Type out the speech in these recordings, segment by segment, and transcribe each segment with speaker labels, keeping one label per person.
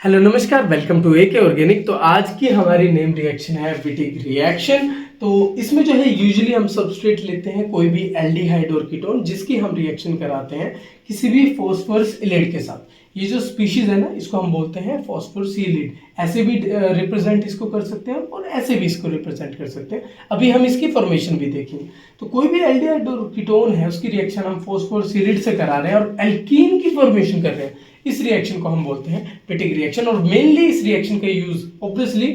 Speaker 1: Hello नमस्कार, welcome to AK organic. तो आज की हमारी नेम रिएक्शन है विटिक रिएक्शन। तो इसमें जो है यूजुअली हम सबस्ट्रेट लेते हैं कोई भी एल्डिहाइड और कीटोन जिसकी हम रिएक्शन कराते हैं किसी भी फॉस्फोरस इलिड के साथ। ये जो स्पीशीज है ना, इसको हम बोलते हैं फॉस्फोरस इलिड। ऐसे भी रिप्रेजेंट इसको कर सकते हैं और ऐसे भी इसको रिप्रेजेंट कर सकते हैं। अभी हम इसकी फॉर्मेशन भी देखेंगे। तो कोई भी एल्डिहाइड और कीटोन है उसकी रिएक्शन हम फॉस्फोरस इलिड से करा रहे हैं और एल्कीन की फॉर्मेशन कर रहे हैं। इस रिएक्शन को हम बोलते हैं विटिक रिएक्शन। और मेनली इस रिएक्शन का यूज ऑब्वियसली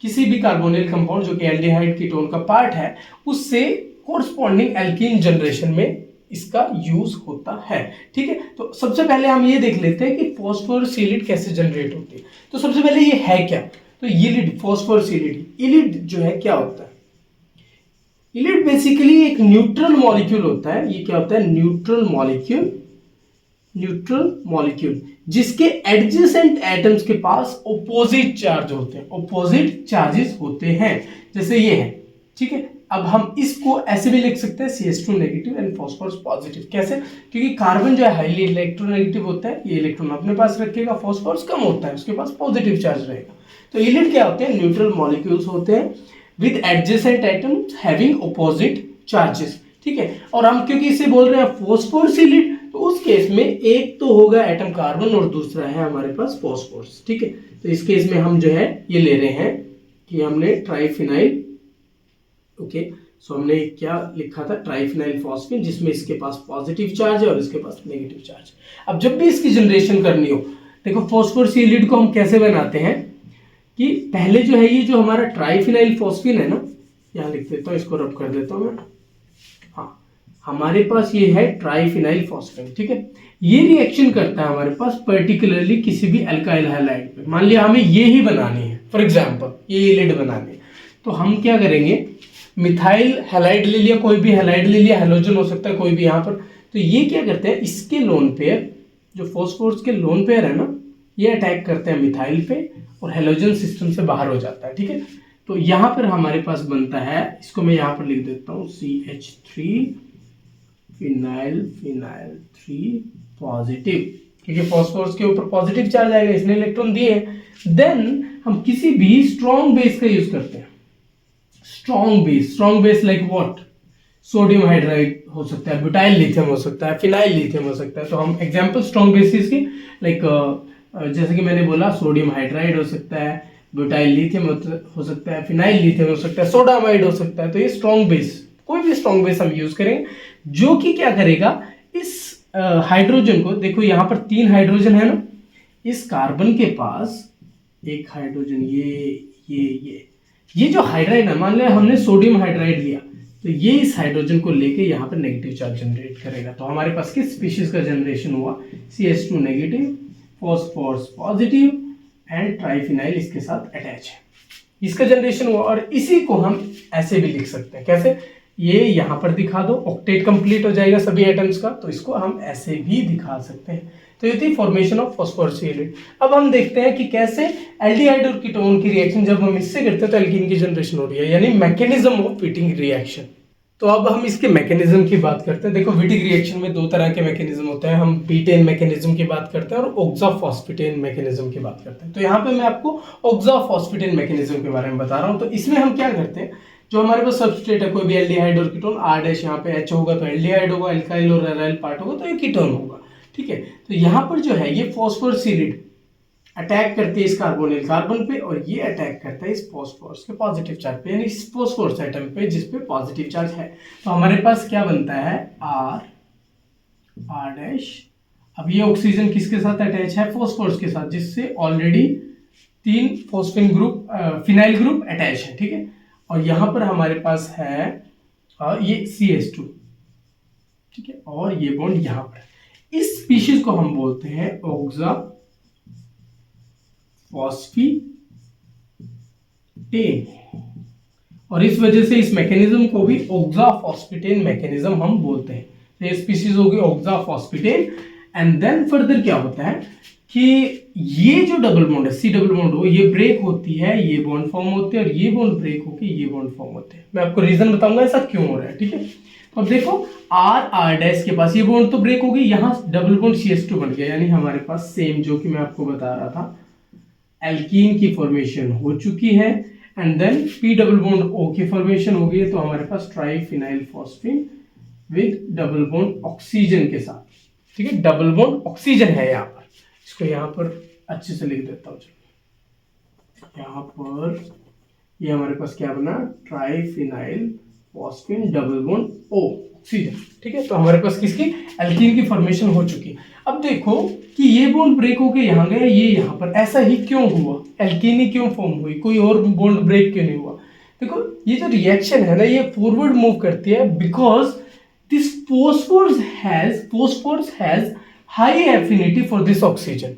Speaker 1: किसी भी कार्बोनिल कंपाउंड जो कि एल्डिहाइड कीटोन का पार्ट है उससे कोरस्पॉन्डिंग एल्कीन जनरेशन में इसका यूज होता है। ठीक है, तो सबसे पहले हम ये देख लेते हैं कि फॉस्फोरस इलिड कैसे जनरेट होती है। तो सबसे पहले ये है क्या? तो इलिड, फॉस्फोरस इलिड जो है क्या होता है? इलिड बेसिकली एक न्यूट्रल मॉलिक्यूल होता है। ये क्या होता है? न्यूट्रल मॉलिक्यूल जिसके एडजेसेंट एटम्स के पास ऑपोजिट चार्ज होते हैं, ऑपोजिट चार्जेस होते हैं, जैसे ये है। ठीक है, अब हम इसको ऐसे भी लिख सकते हैं CH2 negative and phosphorus positive. कैसे? क्योंकि कार्बन जो है हाईली इलेक्ट्रोनेगेटिव होता है, ये इलेक्ट्रॉन अपने पास रखेगा, फॉस्फोरस कम होता है, उसके पास पॉजिटिव चार्ज रहेगा। तो इलिड क्या होते हैं? न्यूट्रल मॉलिक्यूल्स होते हैं with adjacent atoms having opposite charges. ठीक है, और हम क्योंकि इसे बोल रहे हैं फॉस्फोरस इलिड, तो उस केस में एक तो होगा एटम कार्बन और दूसरा है हमारे पास फॉस्फोरस। ठीक है, तो इस केस में हम जो है ये ले रहे हैं कि हमने ट्राइफिनाइल, ओके, सो हमने क्या लिखा था? ट्राइफिनाइल फॉस्फेट, जिसमें इसके पास पॉजिटिव चार्ज है और इसके पास नेगेटिव चार्ज। अब जब भी इसकी जनरेशन करनी हो, देखो फॉस्फोरस इलिड को हम कैसे बनाते हैं कि पहले जो है ये जो हमारा ट्राइफिनाइल फॉस्फेट है ना, यहाँ लिख देता हूँ, इसको रब कर देता हूँ मैं। हाँ, हमारे पास ये है ट्राइफिनाइल फॉस्फेट। ठीक है, ये रिएक्शन करता है हमारे पास पर्टिकुलरली किसी भी अल्काइल हैलाइड पे। मान लिया हमें ये ही बनानी है, फॉर एग्जांपल ये इलिड बनानी है, तो हम क्या करेंगे? मिथाइल हैलाइड ले लिया, कोई भी हैलाइड ले लिया, हैलोजन हो सकता है कोई भी यहाँ पर। तो ये क्या करते हैं? इसके लोन पेयर, जो फॉस्फोरस के लोन पेयर है ना, ये अटैक करते हैं मिथाइल पे और हैलोजन सिस्टम से बाहर हो जाता है। ठीक है, तो यहाँ पर हमारे पास बनता है, इसको मैं यहाँ पर लिख देता हूँ CH3 फिनाइल 3 पॉजिटिव, क्योंकि फॉस्फोरस के ऊपर पॉजिटिव चार्ज आएगा, इसने इलेक्ट्रॉन दिए हैं। देन हम किसी भी स्ट्रॉन्ग बेस का यूज करते हैं। Strong base like what? Sodium hydride हो सकता है, ब्यूटाइल लिथियम हो सकता है, फिनाइल लिथियम हो सकता है। तो हम एग्जांपल स्ट्रॉन्ग बेसिस की लाइक जैसे कि मैंने बोला, सोडियम हाइड्राइड हो सकता है, ब्यूटाइल लिथियम हो सकता है, फिनाइल लिथियम हो सकता है, सोडामाइड हो सकता है। तो ये स्ट्रॉन्ग बेस, कोई भी स्ट्रॉन्ग बेस हम यूज करेंगे जो कि क्या करेगा? इस हाइड्रोजन को, देखो यहाँ पर 3 हाइड्रोजन है ना, इस कार्बन के पास एक हाइड्रोजन, ये जो हाइड्राइड है, मान लिया हमने सोडियम हाइड्राइड लिया, तो ये इस हाइड्रोजन को लेके यहाँ पर नेगेटिव चार्ज जनरेट करेगा। तो हमारे पास किस स्पीशीज का जनरेशन हुआ? CH2 negative, phosphorus positive and triphenyl इसके साथ अटैच है, इसका जनरेशन हुआ। और इसी को हम ऐसे भी लिख सकते हैं। कैसे? ये यहाँ पर दिखा दो, ऑक्टेट कंप्लीट हो जाएगा सभी एटम्स का, तो इसको हम ऐसे भी दिखा सकते हैं। तो ये थी फॉर्मेशन ऑफ फॉस्फोरस इलिड। अब हम देखते हैं कि कैसे एल्डिहाइड और कीटोन की रिएक्शन जब हम इससे करते हैं तो एल्कीन की जनरेशन हो रही है, यानी मैकेनिज्म ऑफ विटिक रिएक्शन। तो अब हम इसके मैकेनिज्म की बात करते हैं। देखो विटिक रिएक्शन में 2 तरह के मैकेनिज्म होते हैं। हम बीटेन मैकेनिज्म की बात करते हैं और ऑक्साफॉस्फेटेन मैकेनिज्म की बात करते हैं। तो यहाँ पे मैं आपको ऑक्साफॉस्फेटेन मैकेनिज्म के बारे में बता रहा हूँ। तो इसमें हम क्या करते हैं, जो हमारे पास सबस्ट्रेट है कोई भी एल्डिहाइड और कीटोन, R' यहाँ पे H होगा तो एल्डिहाइड होगा, एल्काइल और एराइल पार्ट होगा तो ये कीटोन होगा। ठीक है, तो यहाँ पर जो है ये फॉस्फोरस इलिड अटैक करती है इस कार्बोनिल कार्बन पे और ये अटैक करता है इस फॉस्फोरस के पॉजिटिव चार्ज पे, यानी इस फॉस्फोरस एटम पे जिस पे पॉजिटिव चार्ज है। तो हमारे पास क्या बनता है? R'। अब ये ऑक्सीजन किसके साथ अटैच है? फॉस्फोरस के साथ, जिससे already 3 phosphine group, phenyl group attach है। ठीक है, और यहां पर हमारे पास है ये CH2। ठीक है, और ये बॉन्ड यहां पर। इस स्पीशीज को हम बोलते हैं ऑक्साफॉस्फेटेन। और इस वजह से इस मैकेनिज्म को भी ऑक्साफॉस्फेटेन मैकेनिज्म हम बोलते हैं। तो ये स्पीशीज होगी ऑक्साफॉस्फेटेन। एंड देन फर्दर क्या होता है कि ये जो डबल बॉन्ड है, C डबल बॉन्ड हो, ये ब्रेक होती है, ये बॉन्ड फॉर्म होते हैं और ये बॉन्ड ब्रेक होकर ये बॉन्ड फॉर्म होते हैं। मैं आपको रीजन बताऊंगा ऐसा क्यों हो रहा है। ठीक है, अब देखो R के पास ये बॉन्ड तो ब्रेक हो गई, यहाँ डबल बॉन्ड CH2 बन गया, यानी हमारे पास सेम जो कि मैं आपको बता रहा था एल्कीन की फॉर्मेशन हो चुकी है and then P double bond O की फॉर्मेशन हो गई है, तो हमारे पास triphenyl phosphine with double bond oxygen के साथ, ठीक है, डबल बॉन्ड ऑक्सीजन है यहाँ पर। इसको यहाँ पर अच्छे से लिख देता हूँ, चलो यहाँ पर ये हमारे पास क्या बना, triphenyl phosphine double bond O oxygen, ठीक है। तो हमारे पास किसकी, एल्कीन की फॉर्मेशन हो चुकी है। अब देखो कि ये बॉन्ड ब्रेक होके यहाँ गया, ये यहाँ पर, ऐसा ही क्यों हुआ, एल्कीन ही क्यों फॉर्म हुई, कोई और बॉन्ड ब्रेक क्यों नहीं हुआ। देखो ये जो रिएक्शन है ना, ये फॉरवर्ड मूव करती है because this phosphorus has high affinity for this oxygen.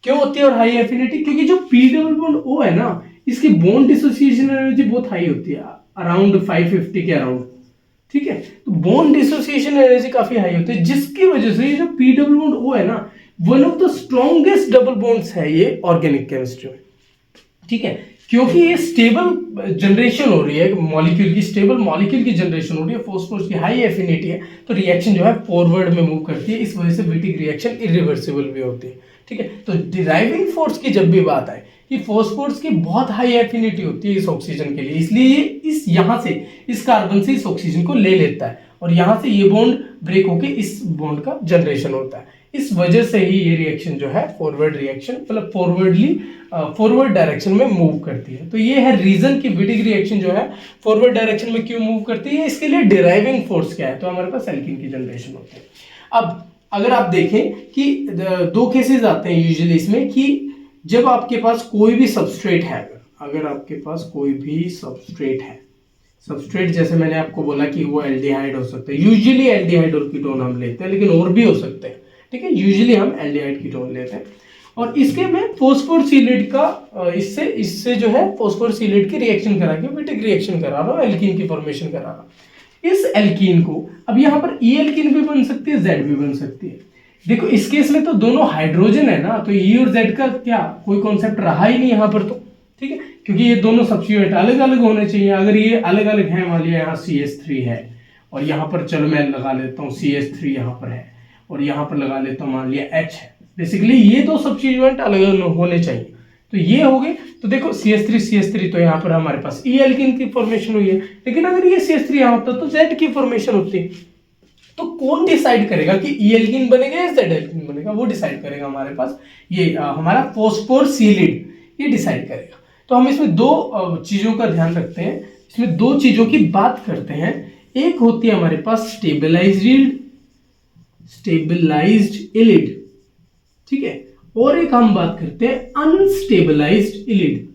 Speaker 1: क्यों होती है और हाई एफिनिटी, क्योंकि जो पी डबल बॉन्ड O है ना, इसकी बॉन्ड डिसोसिएशन एनर्जी बहुत हाई होती है, अराउंड 550 के अराउंड, ठीक है। तो बॉन्ड डिसोसिएशन एनर्जी काफी हाई होती है, जिसकी वजह से ये जो पी डबल बॉन्ड O है ना, one of the strongest double bonds है ये ऑर्गेनिक केमिस्ट्री में, ठीक है। क्योंकि ये स्टेबल जनरेशन हो रही है मॉलिक्यूल की, स्टेबल मॉलिक्यूल की जनरेशन हो रही है, फॉस्फोरस की हाई एफिनिटी है, तो रिएक्शन जो है फॉरवर्ड में मूव करती है, इस वजह से विटिक रिएक्शन इरिवर्सिबल भी होती है, ठीक है। तो डिराइविंग फोर्स की जब भी बात आए कि फॉस्फोरस की बहुत हाई एफिनिटी होती है इस ऑक्सीजन के लिए, इसलिए ये इस यहाँ से इस कार्बन से इस ऑक्सीजन को ले लेता है और यहाँ से ये बॉन्ड ब्रेक होके इस बॉन्ड का जनरेशन होता है। इस वजह से ही ये रिएक्शन जो है फॉरवर्ड रिएक्शन, मतलब फॉरवर्ड डायरेक्शन में मूव करती है। तो ये है रीजन कि विटिक रिएक्शन जो है फॉरवर्ड डायरेक्शन में क्यों मूव करती है। इसके लिए डिराइविंग फोर्स क्या है, तो हमारे पास एल्कीन की जनरेशन होती है। अब अगर आप देखें कि दो केसेस आते हैं यूजुअली इसमें, कि जब आपके पास कोई भी सबस्ट्रेट है, अगर आपके पास कोई भी सबस्ट्रेट है, सबस्ट्रेट जैसे मैंने आपको बोला कि वो एल्डिहाइड हो सकता है, यूजुअली एल्डिहाइड और कीटोन हम लेते हैं, लेकिन और भी हो सकते हैं, ठीक है। यूजुअली हम एल्डिहाइड कीटोन लेते हैं और इसके में फोस्फोरसिलेट का इससे जो है फोस्फोरसिलेट की रिएक्शन करा के विटिक रिएक्शन करा रहा हूं, एल्कीन की फॉर्मेशन करा रहा हूं। इस एल्कीन को अब यहाँ पर ई एल्कीन भी बन सकती है, जेड भी बन सकती है। देखो इस केस में तो दोनों हाइड्रोजन है ना, तो ई और जेड का क्या कोई कॉन्सेप्ट रहा ही नहीं यहाँ पर, तो ठीक है, क्योंकि ये दोनों सब्स्टिट्यूएंट अलग अलग होने चाहिए। अगर ये अलग अलग है, मान लिया यहाँ CH3 है और यहाँ पर चलो मैं लगा लेता हूँ CH3 यहाँ पर है और यहाँ पर लगा लेता हूँ मान लिया H है, बेसिकली ये दो सब्स्टिट्यूएंट अलग अलग होने चाहिए, तो ये हो गए। तो देखो CH3 तो यहाँ पर हमारे पास ई एल्कीन की फॉर्मेशन हुई है, लेकिन अगर ये CH3 यहाँ होता तो Z की फॉर्मेशन होती। तो कौन डिसाइड करेगा कि ई एल्कीन बनेगा या जेड एल्कीन बनेगा, वो डिसाइड करेगा हमारे पास ये हमारा फॉस्फोरसिलिड, ये डिसाइड करेगा। तो हम इसमें दो चीजों का ध्यान रखते हैं, इसमें दो चीजों की बात करते हैं। एक होती है हमारे पास स्टेबलाइज्ड इलिड, ठीक है, और एक हम बात करते हैं अनस्टेबलाइज्ड इलिड,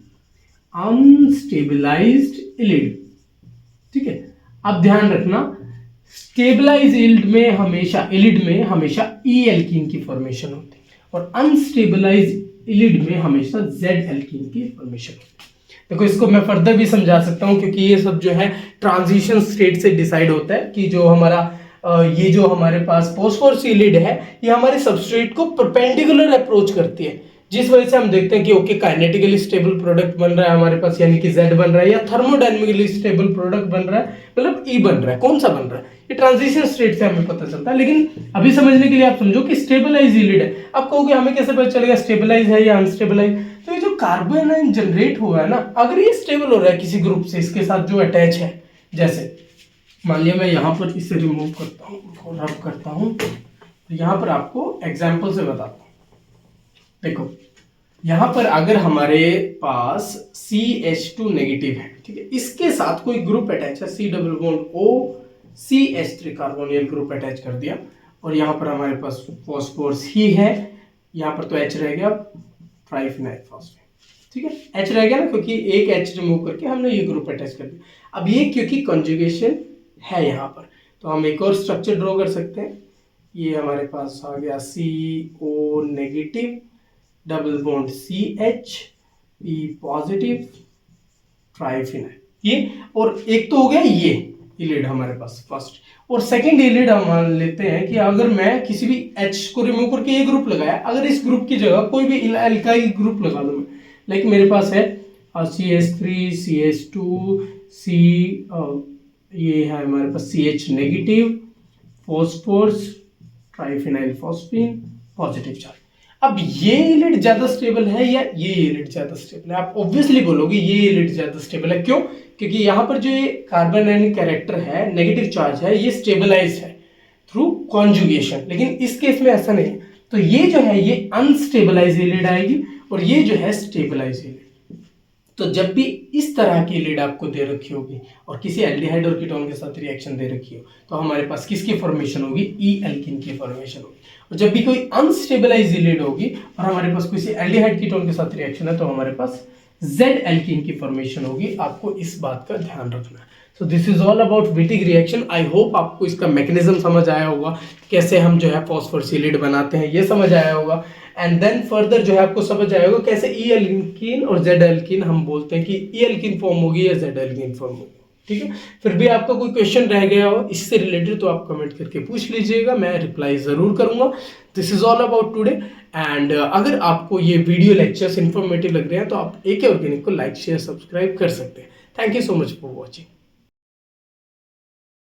Speaker 1: ठीक है। अब ध्यान रखना, स्टेबलाइज इलिड में हमेशा ई एल्कीन की फॉर्मेशन होती है और अनस्टेबलाइज इलिड में हमेशा जेड एल्कीन की फॉर्मेशन होती है। देखो इसको मैं फर्दर भी समझा सकता हूं, क्योंकि ये सब जो है ट्रांजिशन स्टेट से डिसाइड होता है कि जो हमारा ये जो हमारे पास फॉस्फोरसिलिड है, ये हमारे सबस्ट्रेट को परपेंडिकुलर अप्रोच करती है, जिस वजह से हम देखते हैं कि ओके काइनेटिकली स्टेबल प्रोडक्ट बन रहा है हमारे पास, यानी कि Z बन रहा है, या थर्मोडायनेमिकली स्टेबल प्रोडक्ट बन रहा है, मतलब E बन रहा है। कौन सा बन रहा है, ये ट्रांजिशन स्टेट से हमें पता चलता है। लेकिन अभी समझने के लिए आप समझो कि स्टेबलाइज इलिड है। आप कहोगे हमें कैसे पता चलेगा स्टेबलाइज है या अनस्टेबलाइज, तो ये जो कार्बन आयन जनरेट हुआ है ना, अगर ये स्टेबल हो रहा है किसी ग्रुप से, इसके साथ जो अटैच है, जैसे मान लिया मैं यहाँ पर इसे रिमूव करता हूँ और रब करता हूँ, तो यहाँ पर आपको एग्जाम्पल से बताता हूँ। देखो यहाँ पर अगर हमारे पास CH2 नेगेटिव है, ठीक है, इसके साथ कोई ग्रुप अटैच है, C double bond O CH3 carbonyl group attach कर दिया, और यहाँ पर हमारे पास फॉस्फोरस ही है, यहाँ पर तो H रह गया, ट्राइफिनाइल फॉस्फेट, ठीक है, H रह गया ना, क्योंकि एक H रिमूव करके हमने ये ग्रुप अटैच कर दिया। अब ये क्योंकि कंजुगेशन है यहाँ पर, तो हम एक और स्ट्रक्चर ड्रॉ कर सकते हैं। ये हमारे पास आ गया CO negative double bond CH P positive triphenyl, ये, और एक तो हो गया ये इलिड हमारे पास फर्स्ट, और सेकंड इलिड हम मान लेते हैं कि अगर मैं किसी भी H को रिमूव करके ये ग्रुप लगाया, अगर इस ग्रुप की जगह कोई भी एल्काइल ग्रुप लगा दूं, लाइक मेरे पास है CH3 CH2 C, ये है हमारे पास CH negative phosphorus triphenyl phosphine positive charge. अब ये एलिड ज्यादा स्टेबल है या ये एलिड ज्यादा स्टेबल है? आप ऑब्वियसली बोलोगे ये एलिड ज्यादा स्टेबल है। क्यों? क्योंकि यहाँ पर जो ये कार्बन आयनिक कैरेक्टर है, नेगेटिव चार्ज है, ये स्टेबलाइज है थ्रू कॉन्जुगेशन, लेकिन इस केस में ऐसा नहीं। तो ये जो है ये अनस्टेबलाइज एलिड आएगी और ये जो है स्टेबलाइज एलिड। तो जब भी इस तरह की एलिड आपको दे रखी होगी और किसी एल्डिहाइड और कीटोन के साथ रिएक्शन दे रखी हो, तो हमारे पास किसकी फॉर्मेशन होगी? ई एल्किन की फॉर्मेशन होगी। और जब भी कोई अनस्टेबलाइज एलिड होगी और हमारे पास किसी एल्डिहाइड कीटोन के साथ रिएक्शन है, तो हमारे पास जेड एल्किन की फॉर्मेशन होगी। आपको इस बात का ध्यान रखना है। So this is all about Wittig reaction. I hope आपको इसका मैकेनिज्म समझ आया होगा, कैसे हम जो है फॉस्फोरस एलिड बनाते हैं ये समझ आया होगा। एंड देन फर्दर जो है आपको समझ आएगा कैसे ई एल्किन और जेड एल्किन हम बोलते हैं कि ई एल्किन फॉर्म होगी या जेड एल्किन फॉर्म होगी। ठीक है, फिर भी आपका कोई क्वेश्चन रह गया हो इससे रिलेटेड तो आप कमेंट करके पूछ लीजिएगा, मैं रिप्लाई जरूर करूंगा। This is all about today. And अगर आपको ये वीडियो लेक्चर्स इंफॉर्मेटिव लग रहे हैं तो आप AK ऑर्गेनिक को लाइक शेयर सब्सक्राइब कर सकते हैं। Thank you so much for watching.